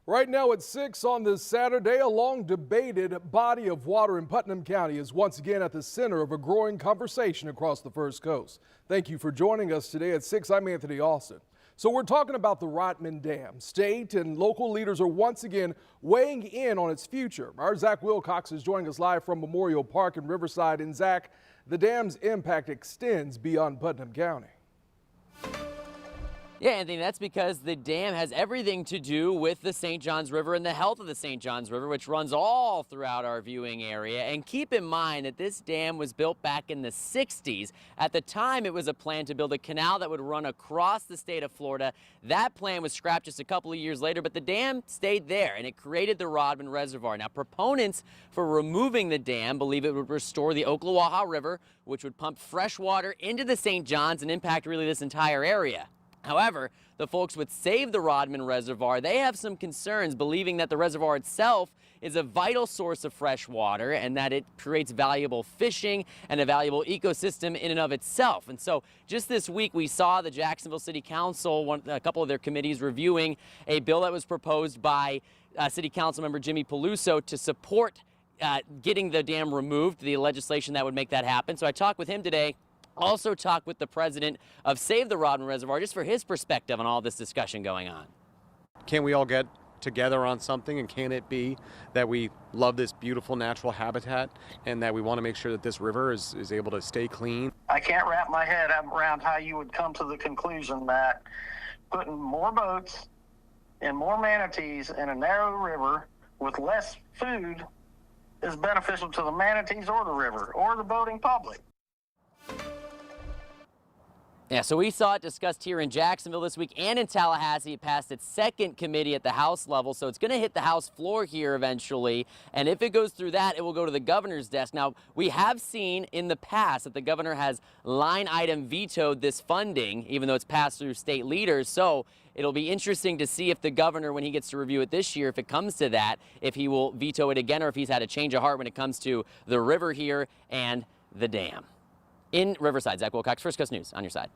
Right now at 6 on this Saturday, a long debated body of water in Putnam County is once again at the center of a growing conversation across the First Coast. Thank you for joining us today at 6. I'm Anthony Austin. So we're talking about the Rodman Dam. State and local leaders are once again weighing in on its future. Our Zach Wilcox is joining us live from Memorial Park in Riverside. And Zach, the dam's impact extends beyond Putnam County. Yeah, Anthony, that's because the dam has everything to do with the St. Johns River and the health of the St. Johns River, which runs all throughout our viewing area. And keep in mind that this dam was built back in the 60s. At the time, it was a plan to build a canal that would run across the state of Florida. That plan was scrapped just a couple of years later, but the dam stayed there, and it created the Rodman Reservoir. Now, proponents for removing the dam believe it would restore the Ocklawaha River, which would pump fresh water into the St. Johns and impact really this entire area. However, the folks with Save the Rodman Reservoir, they have some concerns, believing that the reservoir itself is a vital source of fresh water and that it creates valuable fishing and a valuable ecosystem in and of itself. And so just this week, we saw the Jacksonville City Council, a couple of their committees reviewing a bill that was proposed by City Council member Jimmy Peluso to support getting the dam removed, the legislation that would make that happen. So I talked with him today. Also talked with the president of Save the Rodman Reservoir just for his perspective on all this discussion going on. Can we all get together on something, and can it be that we love this beautiful natural habitat and that we want to make sure that this river is able to stay clean? I can't wrap my head around how you would come to the conclusion that putting more boats and more manatees in a narrow river with less food is beneficial to the manatees or the river or the boating public. Yeah, so we saw it discussed here in Jacksonville this week and in Tallahassee. It passed its second committee at the House level, so it's going to hit the House floor here eventually. And if it goes through that, it will go to the governor's desk. Now, we have seen in the past that the governor has line item vetoed this funding, even though it's passed through state leaders. So it'll be interesting to see if the governor, when he gets to review it this year, if it comes to that, if he will veto it again or if he's had a change of heart when it comes to the river here and the dam. In Riverside, Zach Wilcox, First Coast News, on your side.